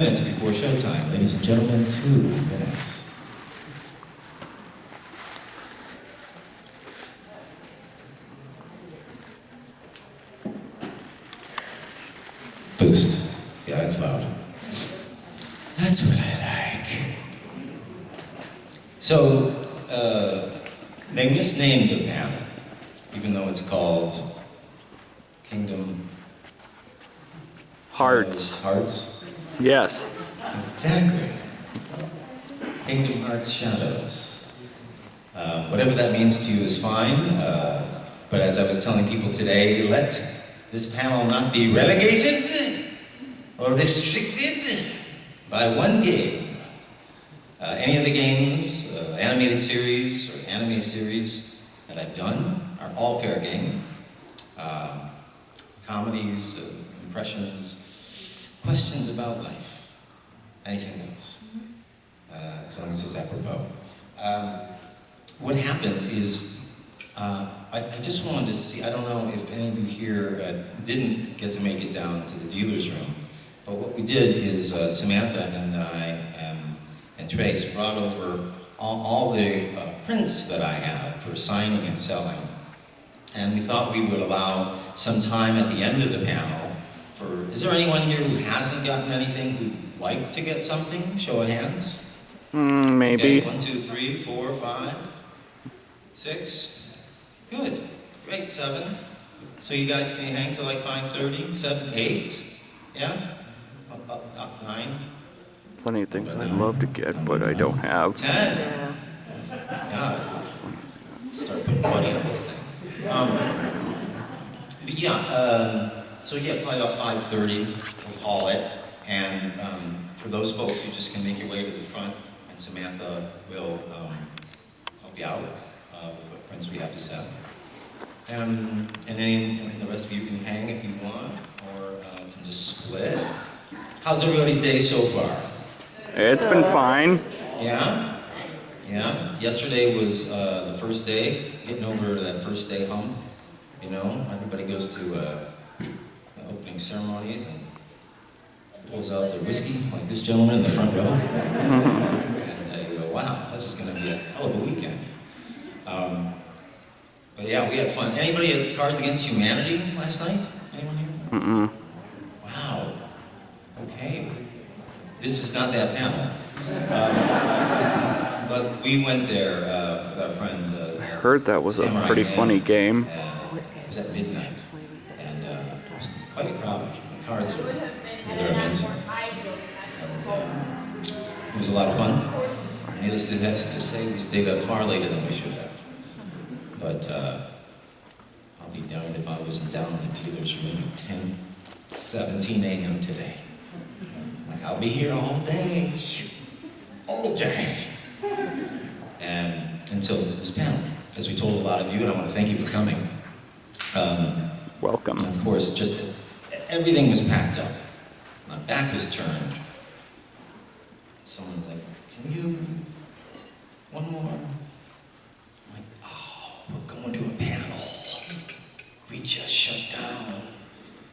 Minutes before showtime. Ladies and gentlemen, 2 minutes. Boost. Yeah, that's loud. That's what I like. So, they misnamed the panel, even though it's called Kingdom Hearts. Hearts? Yes. Exactly. Kingdom Hearts Shadows. Whatever that means to you is fine, but as I was telling people today, let this panel not be relegated or restricted by one game. Any of the games, animated series or anime series that I've done are all fair game. Comedies, impressions, questions about life, anything goes, as long as it's apropos. What happened is, I just wanted to see, I don't know if any of you here didn't get to make it down to the dealer's room, but what we did is Samantha and I and Trace brought over all the prints that I have for signing and selling, and we thought we would allow some time at the end of the panel. Is there anyone here who hasn't gotten anything who'd like to get something? Show of hands. Maybe. Okay, 1, 2, 3, 4, 5, 6. Good. Great, 7. So you guys can hang till like 5:30, 7, 8. Yeah? Up 9. Plenty of things I'd love to get, but I don't have. 10. My God. Start putting money on this thing. But yeah, so yeah, probably about 5:30, we'll call it. And for those folks, you just can make your way to the front, and Samantha will help you out with what prints we have to sell. And then the rest of you can hang if you want, or can just split. How's everybody's day so far? It's been fine. Yeah? Yeah? Yesterday was the first day, getting over that first day hump. You know, everybody goes to opening ceremonies and pulls out their whiskey, like this gentleman in the front row. And you go, wow, this is going to be a hell of a weekend. But yeah, we had fun. Anybody at Cards Against Humanity last night? Anyone here? Mm-mm. Wow. Okay. This is not that panel. But we went there with our friend. I heard that was a pretty funny game. It was at midnight, and it was quite a crowd. The cards they're amazing. And it was a lot of fun. Needless to say, we stayed up far later than we should have. But I'll be darned if I wasn't down in the dealer's room at 10:17 a.m. today. Like, I'll be here all day. All day. And until this panel, as we told a lot of you, and I want to thank you for coming. Welcome. Of course, just as everything was packed up, my back was turned. Someone's like, can you, one more? I'm like, oh, we're going to a panel. We just shut down.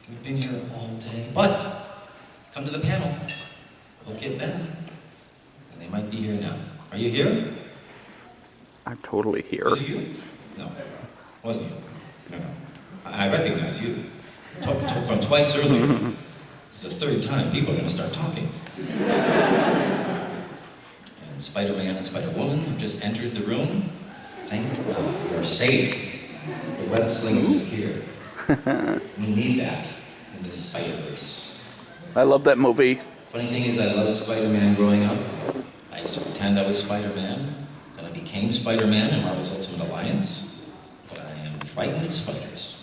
We've been here all day. But, come to the panel. We'll get them. And they might be here now. Are you here? I'm totally here. Was it you? No, wasn't you? No. I recognize you. Talked from twice earlier. It's the third time people are going to start talking. And Spider-Man and Spider-Woman have just entered the room. Thank God you're safe. The web slingers are here. We need that in this Spider-Verse. I love that movie. Funny thing is, I loved Spider-Man growing up. I used to pretend I was Spider-Man. Then I became Spider-Man in Marvel's Ultimate Alliance. But I am frightened of spiders.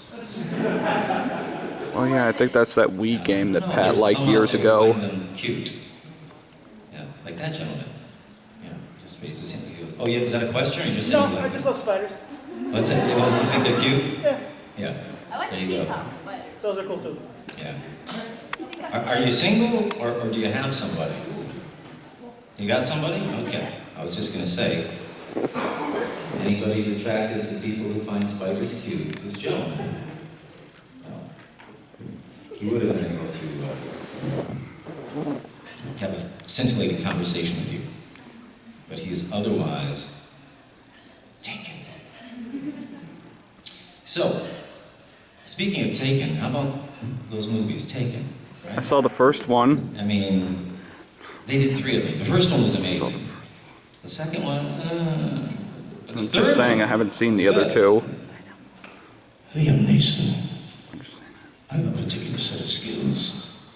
Oh yeah, I think that's that Wii game that Pat liked somehow years they ago. find them cute. Yeah, like that gentleman. Yeah, just raises his hand. He goes, oh yeah, is that a question or you just saying? No, I just love spiders. What's it? Well, you think they're cute? Yeah, Yeah. I like There the you go. peacock spiders. those are cool too. Yeah. Are you single or do you have somebody? You got somebody? Okay. I was just gonna say, anybody's attracted to people who find spiders cute, this gentleman. He would have been able to have a scintillating conversation with you. But he is otherwise taken. So, speaking of Taken, how about those movies, Taken? Right? I saw the first one. I mean, they did 3 of them. The first one was amazing. The second one, but the I'm third just saying one I haven't seen was the other good. two. Liam Neeson, I have a particular set of skills.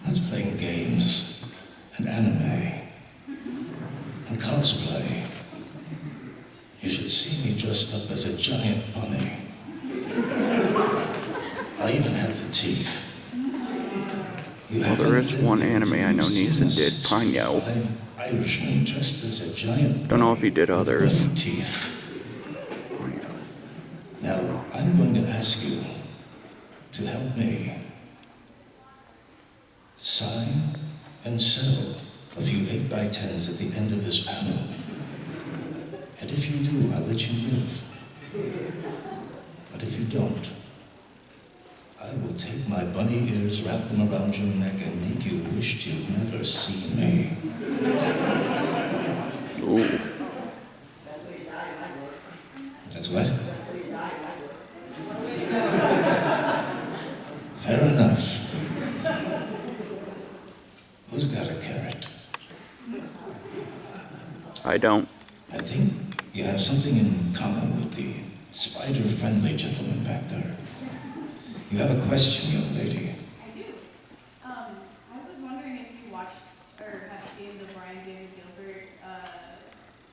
That's playing games, and anime, and cosplay. You should see me dressed up as a giant bunny. I even have the teeth. Well, there is one anime I know Neeson did, Ponyo. 5 Irishmen dressed as a giant bunny. Don't know if he did with others. bunny teeth. Now, I'm going to ask you to help me sign and sell a few 8x10s at the end of this panel. And if you do, I'll let you live. But if you don't, I will take my bunny ears, wrap them around your neck, and make you wish you'd never seen me. Ooh. That's what? Fair enough. Who's got a carrot? I don't. I think you have something in common with the spider-friendly gentleman back there. You have a question, young lady. I do. I was wondering if you watched or have seen the Brian David Gilbert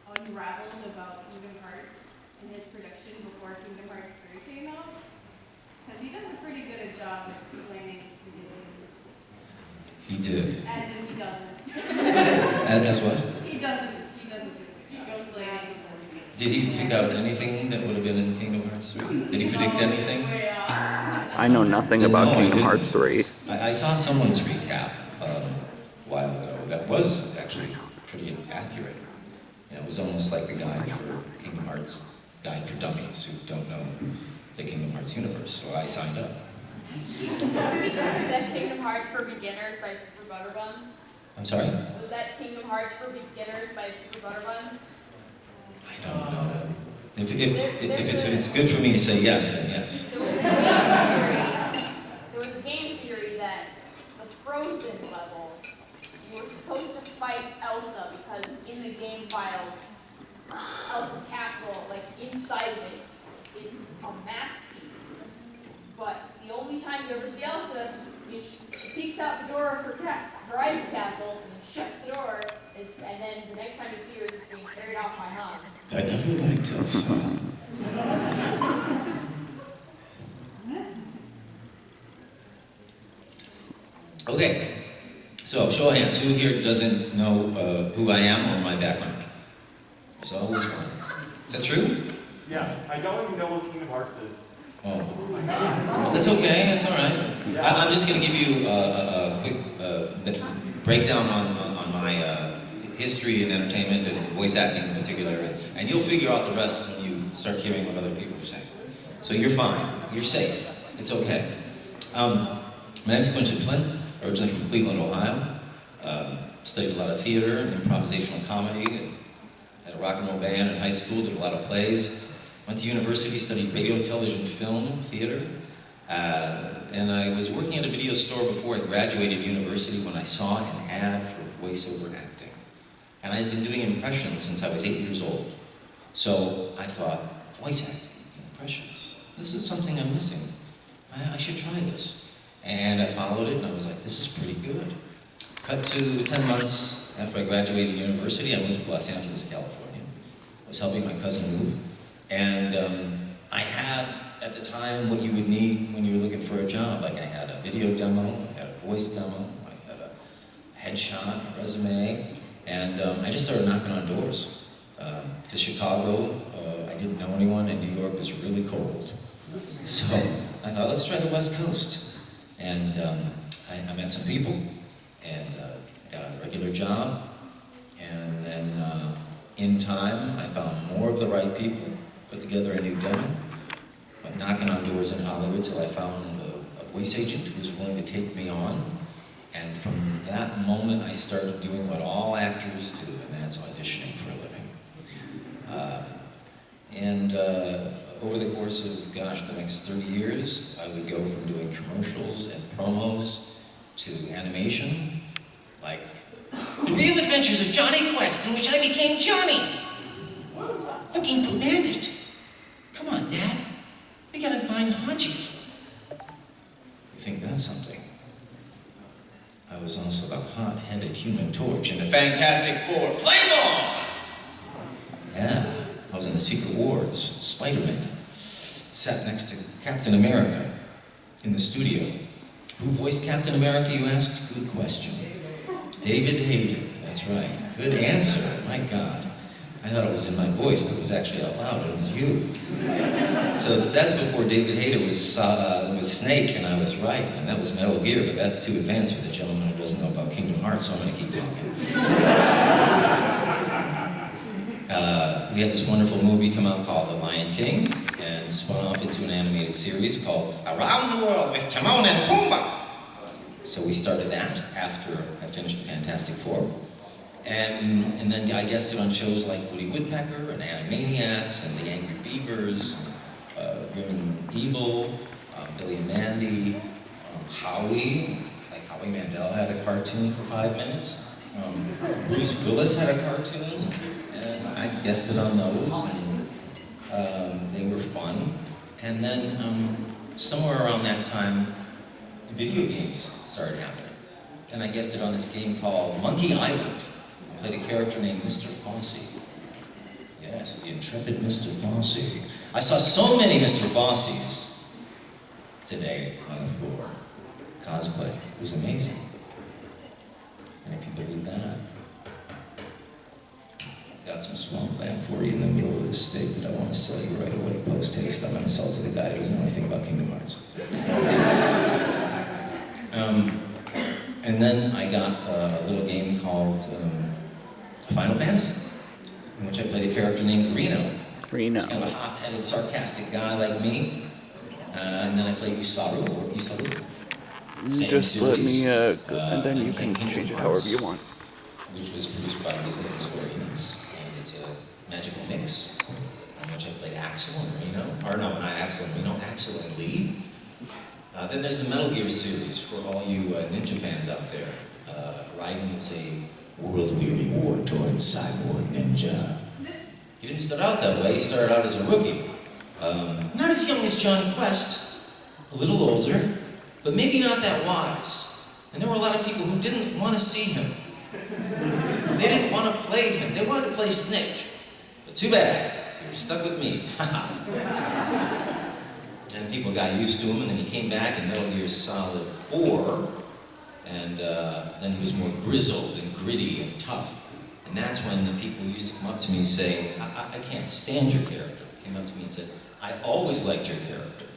Unraveled about Kingdom Hearts and his prediction before Kingdom Hearts 3 came out. Because he does a pretty good job of explaining the games. He did. As in he doesn't. As what? He doesn't do a good job explaining. Did he pick out anything that would have been in Kingdom Hearts 3? Did he predict anything? Way off. I know nothing No, about I Kingdom didn't. Hearts 3. I saw someone's recap a while ago that was actually pretty accurate. You know, it was almost like the guide for Kingdom Hearts, guide for dummies who don't know the Kingdom Hearts universe. So I signed up. Was that Kingdom Hearts for Beginners by Super Butterbuns? I'm sorry? Was that Kingdom Hearts for Beginners by Super Butterbuns? I don't know. If it's good for me to say yes, then yes. There was a game theory that the Frozen level, you were supposed to fight Elsa because in the game files, Elsa's castle, like inside of it, is a map piece. But the only time you ever see Elsa is she peeks out the door of her ice castle and then shuts the door, and then the next time you see her, it's being carried off by Hans. I never liked Elsa. Okay, so show of hands, who here doesn't know who I am or my background? There's always one. Is that true? Yeah, I don't even know what Kingdom Hearts is. Oh, that's okay, that's all right. I'm just going to give you a quick breakdown on my history and entertainment and voice acting in particular, and you'll figure out the rest when you start hearing what other people are saying. So you're fine, you're safe, it's okay. My name's Quinton Flynn, originally from Cleveland, Ohio. Studied a lot of theater and improvisational comedy, and had a rock and roll band in high school, did a lot of plays. Went to university, studied radio, television, film, theater. And I was working at a video store before I graduated university when I saw an ad for voiceover acting. And I had been doing impressions since I was 8 years old. So I thought, voice acting, impressions, this is something I'm missing. I should try this. And I followed it and I was like, this is pretty good. Cut to 10 months after I graduated university, I moved to Los Angeles, California. I was helping my cousin move. And I had, at the time, what you would need when you were looking for a job. Like I had a video demo, I had a voice demo, I had a headshot, a resume, and I just started knocking on doors. To Chicago, I didn't know anyone, and New York was really cold. So I thought, let's try the West Coast. And I met some people, and got a regular job, and then in time, I found more of the right people, put together a new demo, went knocking on doors in Hollywood till I found a voice agent who was willing to take me on, And from that moment, I started doing what all actors do, and that's auditioning for a living. Over the course of, gosh, the next 30 years, I would go from doing commercials and promos to animation, like The Real Adventures of Johnny Quest, in which I became Johnny, looking for Bandit. Come on, Dad, we gotta find Hachi. You think that's something? I was also the hot-headed Human Torch in the Fantastic Four. Flame on! Yeah, I was in the Secret Wars, Spider-Man. Sat next to Captain America in the studio. Who voiced Captain America, you asked? Good question. David Hayter, that's right. Good answer, my God. I thought it was in my voice, but it was actually out loud, and it was you. So that's before David Hayter was Snake, and I was right, and that was Metal Gear, but that's too advanced for the gentleman who doesn't know about Kingdom Hearts, so I'm gonna keep talking. We had this wonderful movie come out called The Lion King, and spun off into an animated series called Around the World with Timon and Pumbaa. So we started that after I finished the Fantastic Four. And then I guested on shows like Woody Woodpecker and Animaniacs and The Angry Beavers, Grim and Evil, Billy and Mandy, Howie, like Howie Mandel had a cartoon for 5 minutes. Bruce Willis had a cartoon, and I guested on those, and they were fun. And then somewhere around that time, video games started happening. And I guested on this game called Monkey Island. I played a character named Mr. Fosse. Yes, the intrepid Mr. Fosse. I saw so many Mr. Fosses today on the floor. Cosplay. It was amazing. And if you believe that, got some swampland for you in the middle of this state that I want to sell you right away, post-haste. I'm going to sell it to the guy who doesn't know anything about Kingdom Hearts. And then I got a little game called Final Fantasy, in which I played a character named Reno. He's kind of a hot-headed, sarcastic guy like me. And then I played Isaru, or Isaru. Just let me, and then you can change it however you want. Which was produced by Disney and Square Enix, and it's a magical mix, in which I played Axel and Reno, or no, not Axel and Reno, Axel and Lee. Then there's the Metal Gear series for all you ninja fans out there. Raiden is a world-weary, war-torn cyborg ninja. He didn't start out that way, he started out as a rookie. Not as young as Johnny Quest, a little older, but maybe not that wise. And there were a lot of people who didn't want to see him. They didn't want to play him. They wanted to play Snake. But too bad. You're stuck with me. And people got used to him, and then he came back in Metal Gear Solid 4. And then he was more grizzled and gritty and tough. And that's when the people used to come up to me saying, I can't stand your character. Came up to me and said, I always liked your character.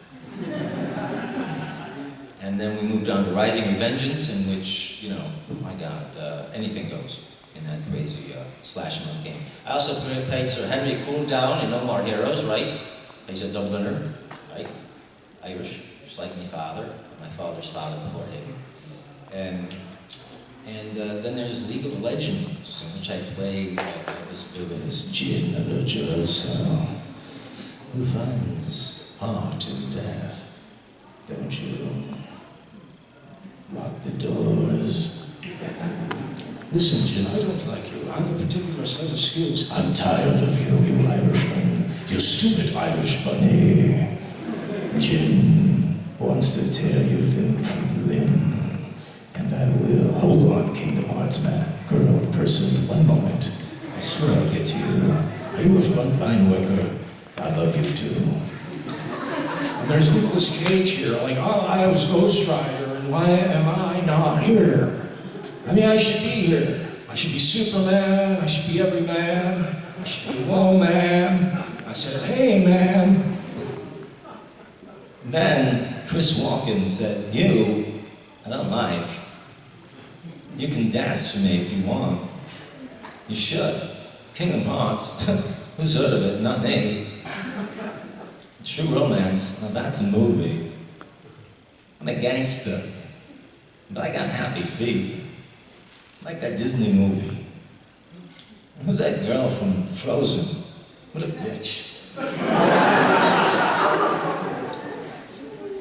And then we moved on to Rising Revengeance, in which, you know, my God, anything goes in that crazy slash-em-up game. I also played Sir Henry Cooldown in No More Heroes, right? He's a Dubliner, right? Irish, just like my father's father before him. And then there's League of Legends, in which I play this villainous Jin Virtuoso, who finds art in death, don't you? Lock the doors. Listen, Jin, I don't like you. I have a particular set of skills. I'm tired of you, you Irishman. You stupid Irish bunny. Jin wants to tear you limb from limb. And I will. Hold on, Kingdom Hearts man. Girl, person, one moment. I swear I'll get to you. Are you a frontline worker? I love you too. And there's Nicolas Cage here, like, oh, I was Ghost Rider, and why am I not here? I mean, I should be here. I should be Superman, I should be every man, I should be whoa man. I said, hey man. And then Chris Walken said, you, I don't like. You can dance for me if you want. You should. Kingdom Hearts, who's heard of it? Not me. True Romance, now that's a movie. I'm a gangster. But I got happy feet. Like that Disney movie. Who's that girl from Frozen? What a bitch.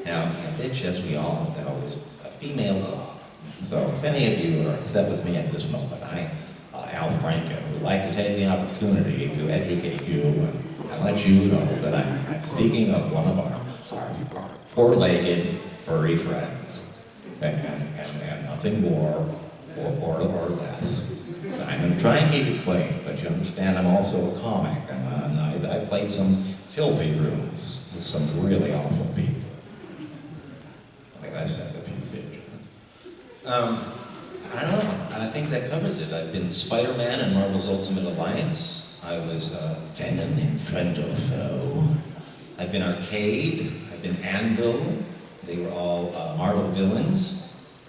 Now, a bitch, as we all know, is a female dog. So if any of you are upset with me at this moment, I, Al Franken, would like to take the opportunity to educate you and let you know that I'm speaking of one of our four-legged furry friends. And nothing more or less. I'm going to try and keep it clean, but you understand I'm also a comic, and I played some filthy rooms with some really awful people. Like I said, a few bitches. I don't know. I think that covers it. I've been Spider-Man in Marvel's Ultimate Alliance. I was Venom in Friend or Foe. I've been Arcade. I've been Anvil. They were all Marvel villains.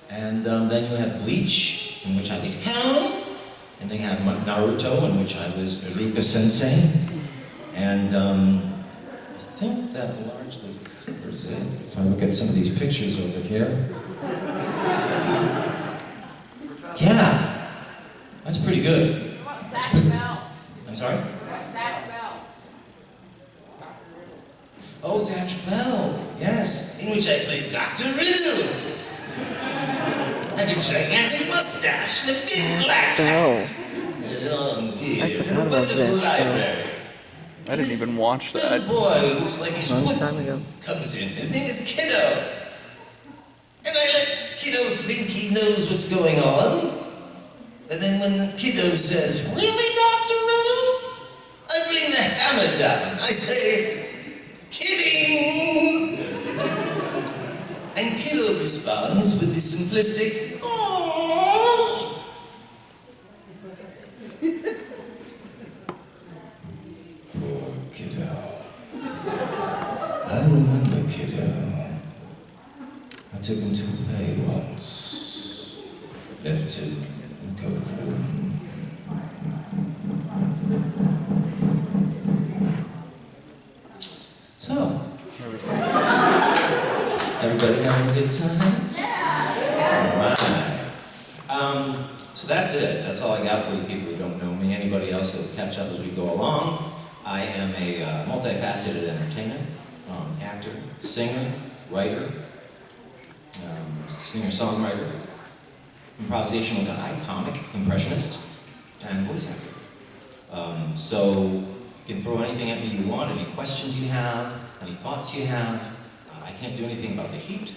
And then you have Bleach, in which I was Kao. And then you have Naruto, in which I was Iruka Sensei. And I think that largely covers it. If I look at some of these pictures over here. Yeah, that's pretty good. Zach Bell. I'm sorry? Zach Bell. Oh, Zatch Bell, yes, in which I played Dr. Riddles. I have a gigantic mustache and a big black hat. And a long beard and a wonderful library. I didn't even watch that. Little boy who looks like he's Long time ago. comes in. His name is Kiddo. And I let Kiddo think he knows what's going on. And then when the Kiddo says, "Really, Dr. Riddles?" I bring the hammer down. I say, "Kidding!" And Kiddo responds with the simplistic, "Aww." Poor Kiddo. I remember Kiddo. I took him to play once. Left him in the coat room. So, everybody having a good time? Yeah! Alright. So that's it. That's all I got for you people who don't know me. Anybody else will catch up as we go along. I am a multifaceted entertainer, actor, singer, writer, singer-songwriter, improvisational guy, comic, impressionist, and voice actor. So you can throw anything at me you want, any questions you have, any thoughts you have. I can't do anything about the heat.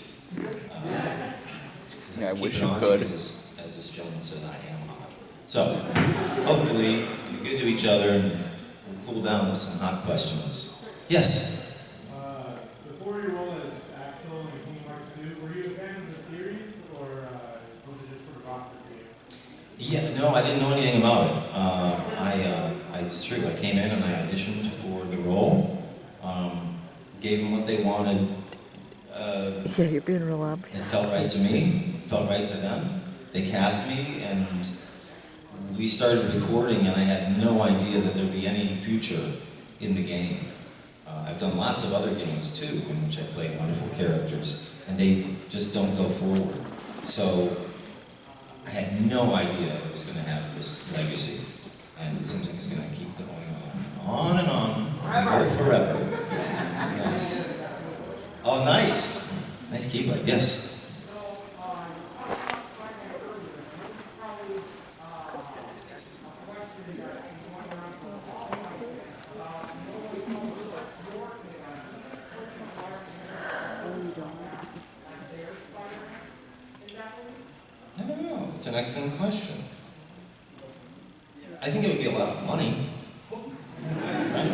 Yeah, I Keep wish it you on could. because as this gentleman said, I am hot. So hopefully we'll be good to each other and we'll cool down with some hot questions. Yes? Before your role as Axel in Kingdom Hearts 2, were you a fan of the series, or was it just sort of awkward for you? Yeah, no, I didn't know anything about it. It's true, I came in and I auditioned for the role, gave them what they wanted. Yeah, you're being real It obvious. felt right to me, felt right to them. They cast me and we started recording and I had no idea that there'd be any future in the game. I've done lots of other games too, in which I played wonderful characters, and they just don't go forward. So I had no idea it was going to have this legacy, and it seems like it's going to keep going on and on. I hope forever. Yes. Oh, nice. Nice keyboard. Yes. I don't know. It's an excellent question. I think it would be a lot of money. Right?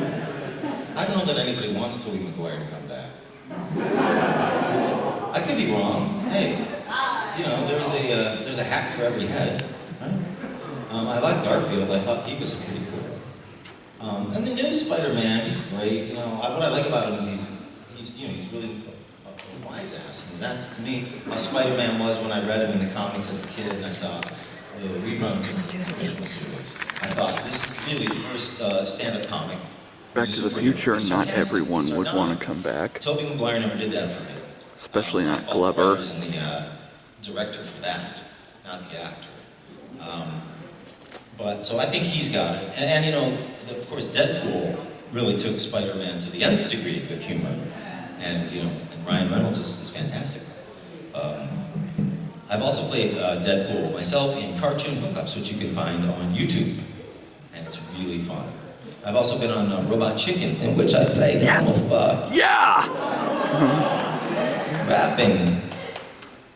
I don't know that anybody wants Tobey Maguire to come back. I could be wrong. Hey, you know, there's a hack for every head. Right? I like Garfield. I thought he was pretty cool. And the new Spider-Man, he's great. You know, what I like about him is he's really a wise ass, and that's to me how Spider-Man was when I read him in the comics as a kid, and I saw reruns of the original series. I thought this is really the first stand-up comic. Back to the Future, not everyone would want to come back. Tobey Maguire never did that for me. Especially not I felt Glover. the writers and director for that, not the actor. But so I think he's got it. And you know, of course, Deadpool really took Spider-Man to the nth degree with humor. And you know, and Ryan Reynolds is fantastic. I've also played Deadpool myself in cartoon hookups, which you can find on YouTube, and it's really fun. I've also been on Robot Chicken, in which I played Elmo Fudd, rapping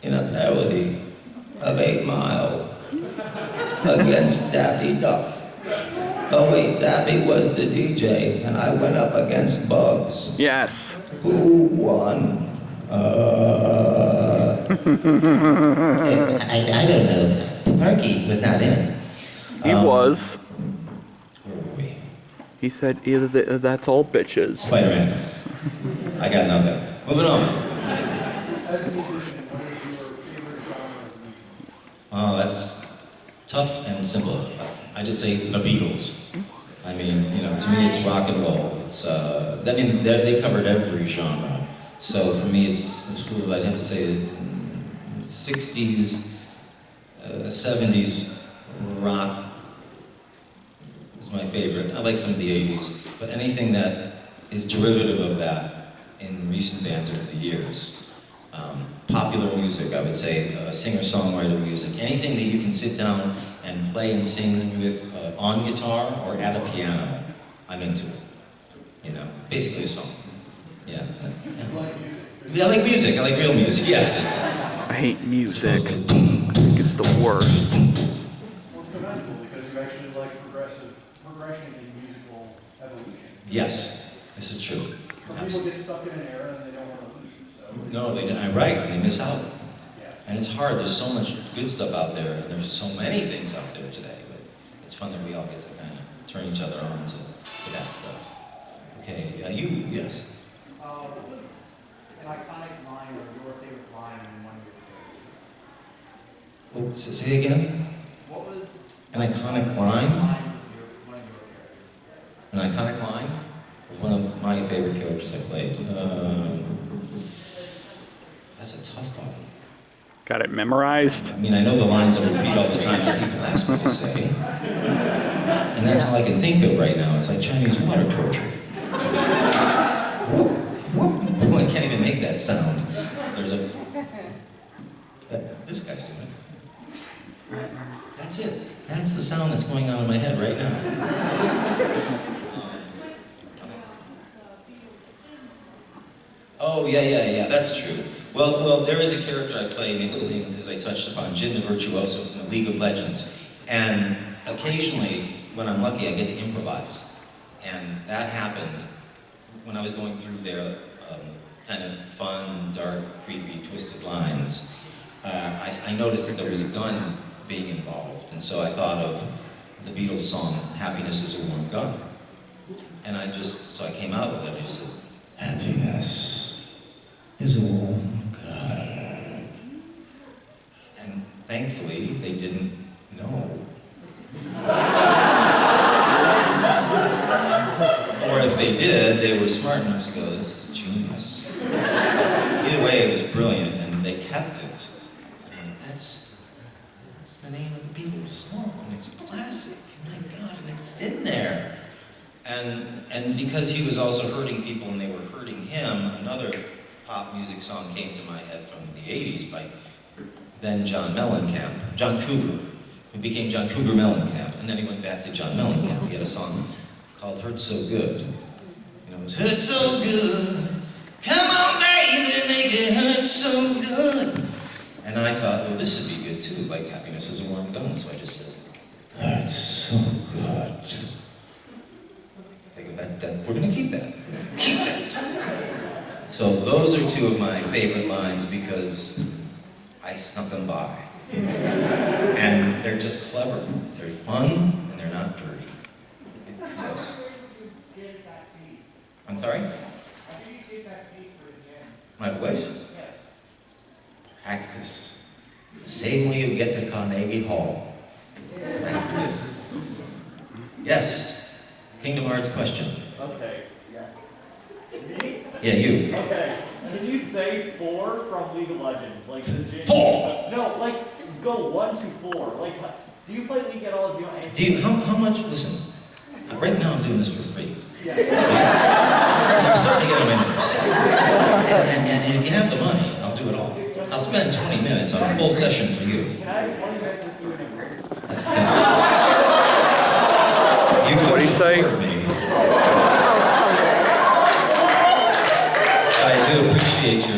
in a parody of 8 Mile against Daffy Duck. Oh wait, Daffy was the DJ, and I went up against Bugs. Yes. Who won? I don't know. Perky was not in it. He was. Where were we? He said either that's all bitches. Spider-Man. I got nothing. Moving on. As a musician, what is your favorite genre of music? Oh, that's tough and simple. I just say the Beatles. I mean, you know, to me it's rock and roll. It's, I mean, they covered every genre. So for me, I'd have to say 60s, 70s rock is my favorite. I like some of the 80s, but anything that is derivative of that in recent bands over the years. Popular music, I would say, singer-songwriter music, anything that you can sit down and play and sing with on guitar or at a piano, I'm into it. You know, basically a song. Yeah. I like music. I like real music, yes. I hate music. I think it's the worst. Well, it's commendable because you actually like progression in musical evolution. Yes, this is true. But people get stuck in an era and they don't want to lose. So. No, I'm right. They miss out. Yeah. And it's hard. There's so much good stuff out there, and there's so many things out there today. But it's fun that we all get to kind of turn each other on to that stuff. Okay, you, yes. What was an iconic line or your favorite line in one of your characters? Oh, say it again. What was An iconic line? lines of one of your characters? An iconic line? One of my favorite characters I played. That's a tough one. Got it memorized? I mean, I know the lines I repeat all the time that people ask me to say. And that's all I can think of right now. It's like Chinese water torture. It's like, whoop, whoop. Oh, I can't even make that sound. There's a... This guy's doing it. That's it. That's the sound that's going on in my head right now. Oh, yeah, that's true. Well, there is a character I play named, as I touched upon, Jin the Virtuoso from the League of Legends. And occasionally, when I'm lucky, I get to improvise. And that happened when I was going through their kind of fun, dark, creepy, twisted lines. I noticed that there was a gun being involved. And so I thought of the Beatles song, Happiness is a Warm Gun. And so I came out with it, and I just said, happiness is a warm gun. And thankfully, they didn't know. Or if they did, they were smart enough to go, this is genius. Either way, it was brilliant, and they kept it. And that's the name of the Beatles song. It's a classic, my God, and it's in there. And because he was also hurting people and they were hurting him, another pop music song came to my head from the 80s by then John Cougar, who became John Cougar Mellencamp, and then he went back to John Mellencamp. He had a song called Hurt So Good. You know, it was Hurt So Good, come on baby, make it hurt so good. And I thought, well, this would be good too, like Happiness is a Warm Gun, so I just said, Hurt So Good. We're going to keep that. Keep that. So those are two of my favorite lines because I snuck them by. And they're just clever. They're fun and they're not dirty. Yes. I'm sorry? My voice? Practice. The same way you get to Carnegie Hall. Practice. Yes. Kingdom Hearts question. Okay, yes. Me? Yeah, you. Okay. Can you say 4 from League of Legends? Like the gym? 4! No, like go 1 to 4. Like, do you play League at all? Do you know anything? Do you, how much, listen, right now I'm doing this for free. Yeah. You're starting to get on my nerves. And if you have the money, I'll do it all. I'll spend 20 minutes on a full session for you. Can I have 20 minutes with you in a group? You What'd he say? afford me. I do appreciate your